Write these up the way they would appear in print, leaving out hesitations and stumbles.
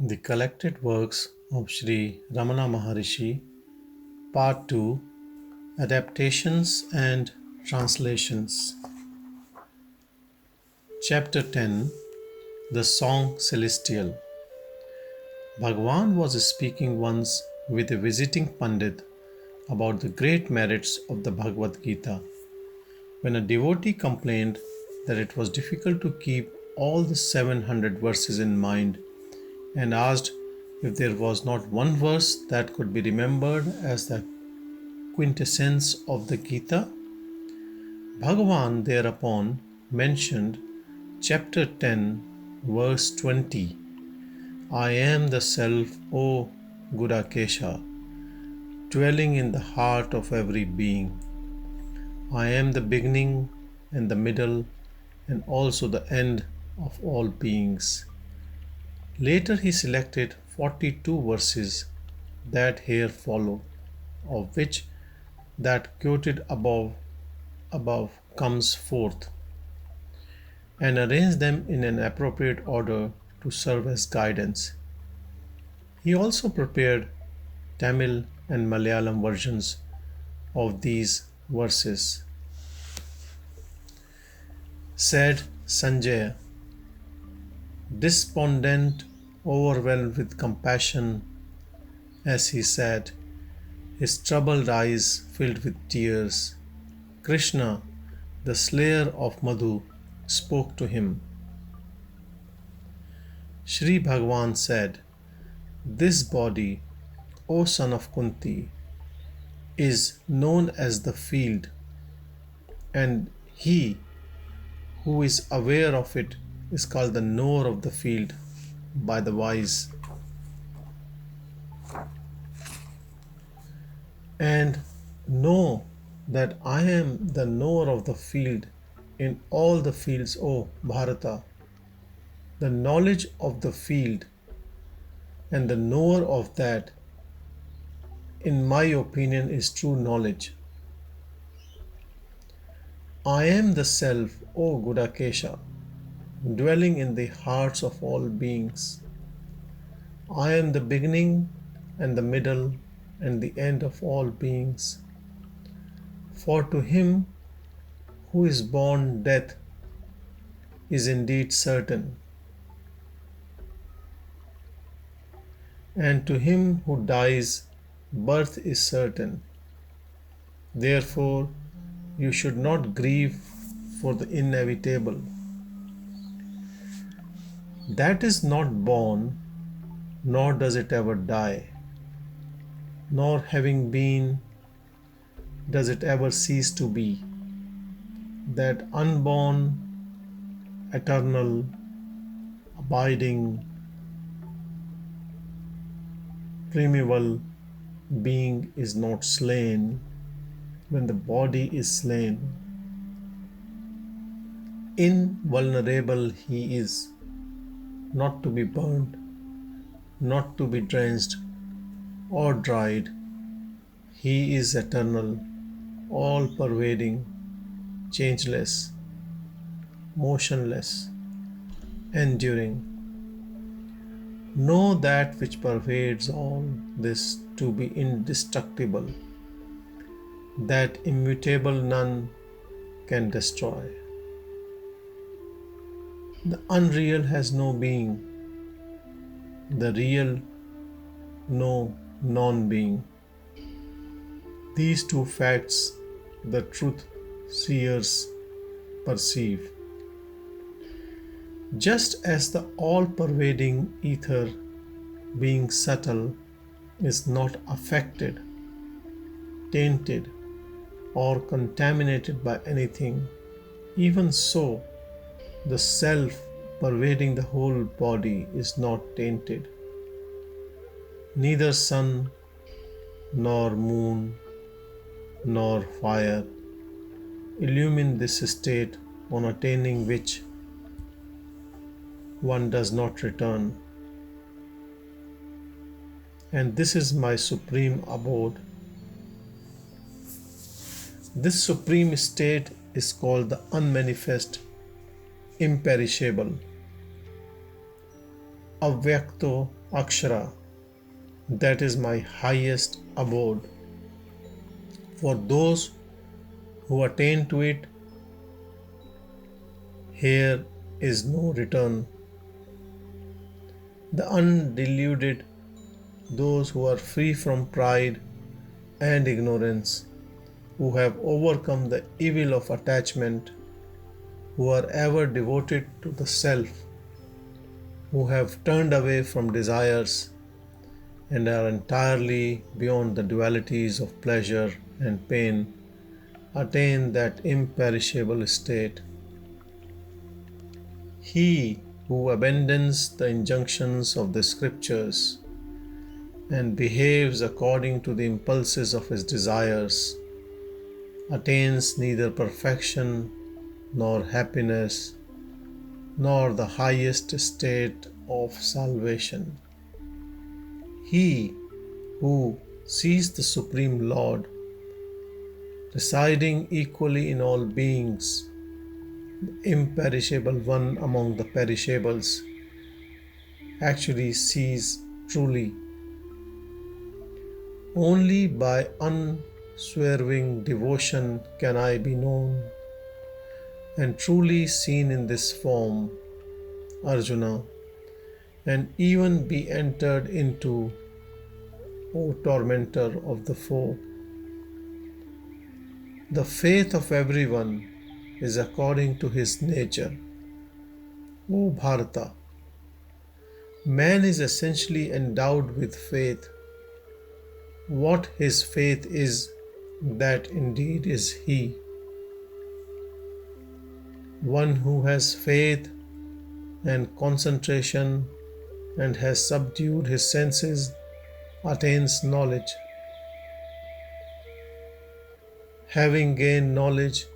The collected works of Sri Ramana Maharshi, Part 2, Adaptations and Translations. Chapter 10, The Song Celestial. Bhagavan was speaking once with a visiting Pandit about the great merits of the Bhagavad Gita. When a devotee complained that it was difficult to keep all the 700 verses in mind and asked if there was not one verse that could be remembered as the quintessence of the Gita, Bhagavan thereupon mentioned chapter 10, verse 20. I am the Self, O guḍākeśha, dwelling in the heart of every being. I am the beginning and the middle and also the end of all beings. Later he selected 42 verses that here follow, of which that quoted above comes forth, and arranged them in an appropriate order to serve as guidance. He also prepared Tamil and Malayalam versions of these verses. Said Sanjaya, despondent, overwhelmed with compassion, as he sat, his troubled eyes filled with tears, Krishna, the slayer of Madhu, spoke to him. Sri Bhagavan said, this body, O son of Kunti, is known as the field, and he who is aware of it is called the knower of the field by the wise. And know that I am the knower of the field in all the fields, O Bharata. The knowledge of the field and the knower of that, in my opinion, is true knowledge. I am the Self, O guḍākeśha, dwelling in the hearts of all beings. I am the beginning and the middle and the end of all beings. For to him who is born death is indeed certain, and to him who dies birth is certain. Therefore you should not grieve for the inevitable. That is not born, nor does it ever die, nor having been does it ever cease to be. That unborn, eternal, abiding, primeval being is not slain when the body is slain. Invulnerable he is, not to be burned, not to be drenched or dried. He is eternal, all-pervading, changeless, motionless, enduring. Know that which pervades all this to be indestructible, that immutable none can destroy. The unreal has no being, the real no non-being. These two facts the truth seers perceive. Just as the all-pervading ether, being subtle, is not affected, tainted, or contaminated by anything, even so, the self pervading the whole body is not tainted. Neither sun, nor moon, nor fire illumine this state, on attaining which one does not return. And this is my supreme abode. This supreme state is called the unmanifest, imperishable, avyakto Akshara, that is my highest abode. For those who attain to it, here is no return. The undeluded, those who are free from pride and ignorance, who have overcome the evil of attachment, who are ever devoted to the self, who have turned away from desires and are entirely beyond the dualities of pleasure and pain, attain that imperishable state. He who abandons the injunctions of the scriptures and behaves according to the impulses of his desires attains neither perfection nor happiness nor the highest state of salvation. He who sees the Supreme Lord residing equally in all beings, the imperishable one among the perishables, actually sees truly. Only by unswerving devotion can I be known and truly seen in this form, Arjuna, and even be entered into, O tormentor of the foe. The faith of everyone is according to his nature. O Bharata, man is essentially endowed with faith. What his faith is, that indeed is he. One who has faith and concentration and has subdued his senses attains knowledge. Having gained knowledge,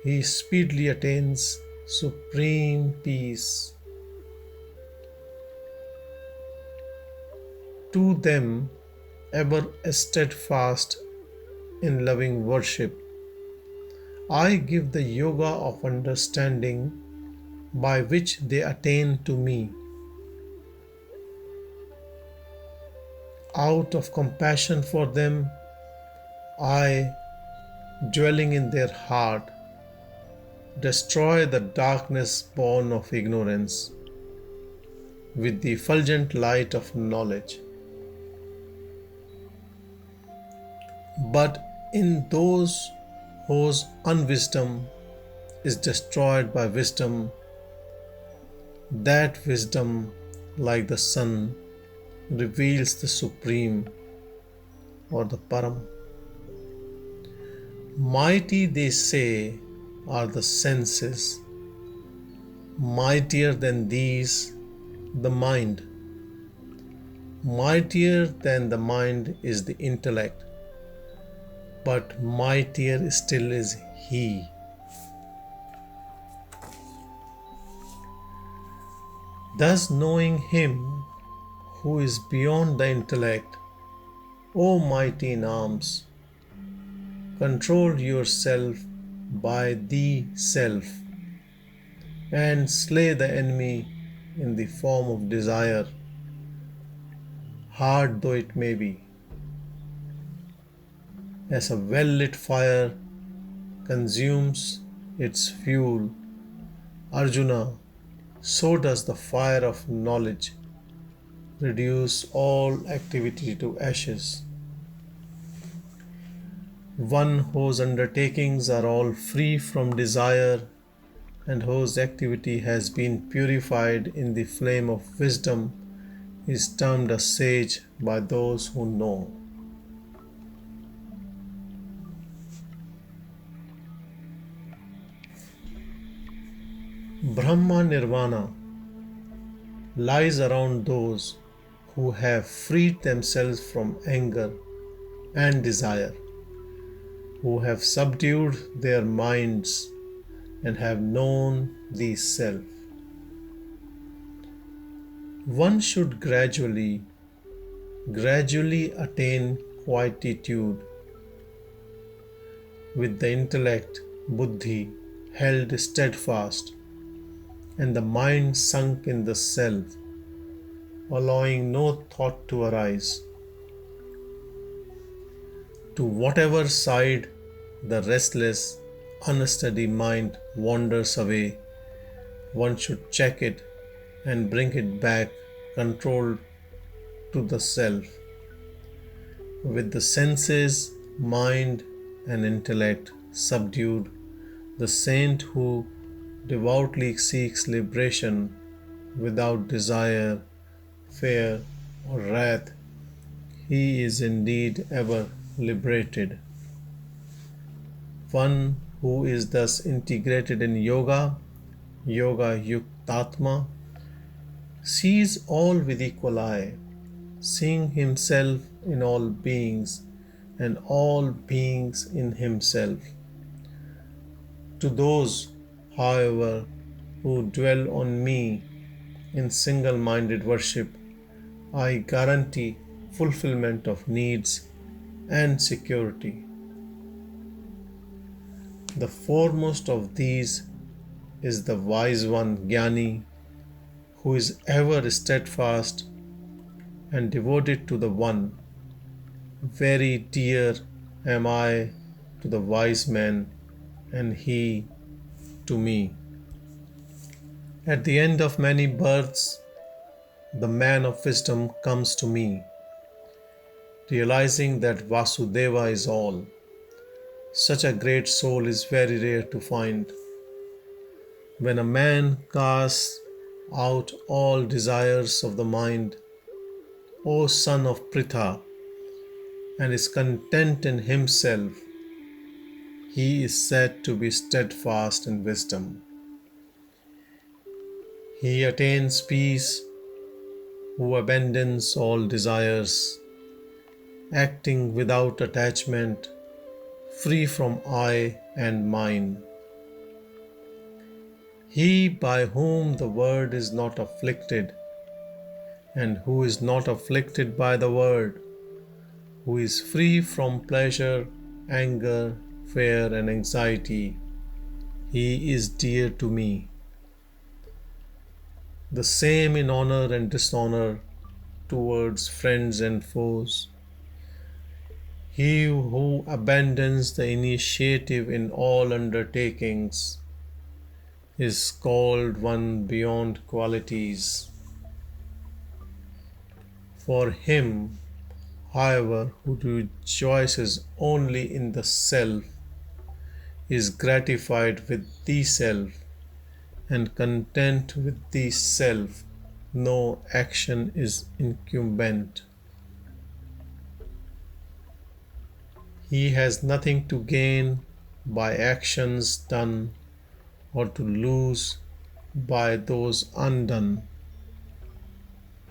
he speedily attains supreme peace. To them, ever steadfast in loving worship, I give the yoga of understanding by which they attain to me. Out of compassion for them, I, dwelling in their heart, destroy the darkness born of ignorance with the effulgent light of knowledge. But in those whose unwisdom is destroyed by wisdom, that wisdom, like the sun, reveals the Supreme or the Param. Mighty, they say, are the senses. Mightier than these, the mind. Mightier than the mind is the intellect, but mightier still is he. Thus, knowing him who is beyond the intellect, O mighty in arms, control yourself by the self and slay the enemy in the form of desire, hard though it may be. As a well-lit fire consumes its fuel, Arjuna, so does the fire of knowledge reduce all activity to ashes. One whose undertakings are all free from desire and whose activity has been purified in the flame of wisdom is termed a sage by those who know. Brahma Nirvana lies around those who have freed themselves from anger and desire, who have subdued their minds and have known the self. One should gradually attain quietude with the intellect, buddhi, held steadfast and the mind sunk in the self, allowing no thought to arise. To whatever side the restless, unsteady mind wanders away, one should check it and bring it back controlled to the self. With the senses, mind, and intellect subdued, the saint who devoutly seeks liberation without desire, fear, or wrath, he is indeed ever liberated. One who is thus integrated in yoga, yoga ātmā, sees all with equal eye, seeing himself in all beings and all beings in himself. To those, however, who dwell on me in single-minded worship, I guarantee fulfillment of needs and security. The foremost of these is the wise one, Jnani, who is ever steadfast and devoted to the One. Very dear am I to the wise man, and he to me. At the end of many births, the man of wisdom comes to me, realizing that Vasudeva is all. Such a great soul is very rare to find. When a man casts out all desires of the mind, O son of Pritha, and is content in himself, he is said to be steadfast in wisdom. He attains peace who abandons all desires, acting without attachment, free from I and mine. He by whom the word is not afflicted, and who is not afflicted by the word, who is free from pleasure, anger, fear, and anxiety, he is dear to me. The same in honor and dishonor towards friends and foes. He who abandons the initiative in all undertakings is called one beyond qualities. For him, however, who rejoices only in the self, is gratified with the self, and content with the self, no action is incumbent. He has nothing to gain by actions done, or to lose by those undone.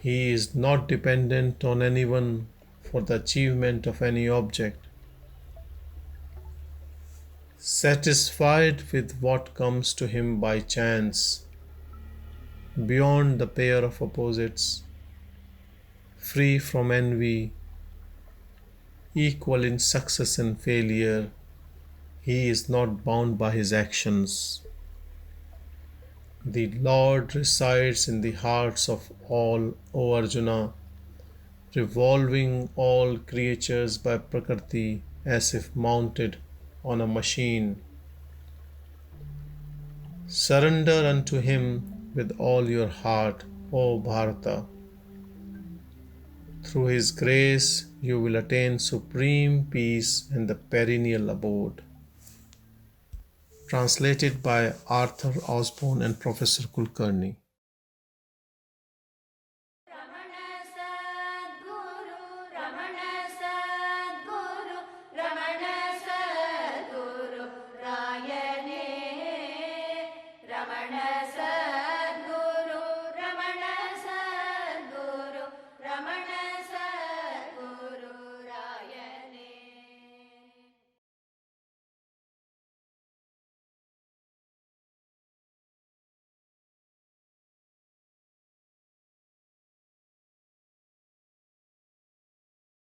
He is not dependent on anyone for the achievement of any object. Satisfied with what comes to him by chance, beyond the pair of opposites, free from envy, equal in success and failure, he is not bound by his actions. The Lord resides in the hearts of all, O Arjuna, revolving all creatures by Prakriti as if mounted on a machine. Surrender unto him with all your heart, O Bharata. Through his grace you will attain supreme peace and the perennial abode. Translated by Arthur Osborne and Professor Kulkarni.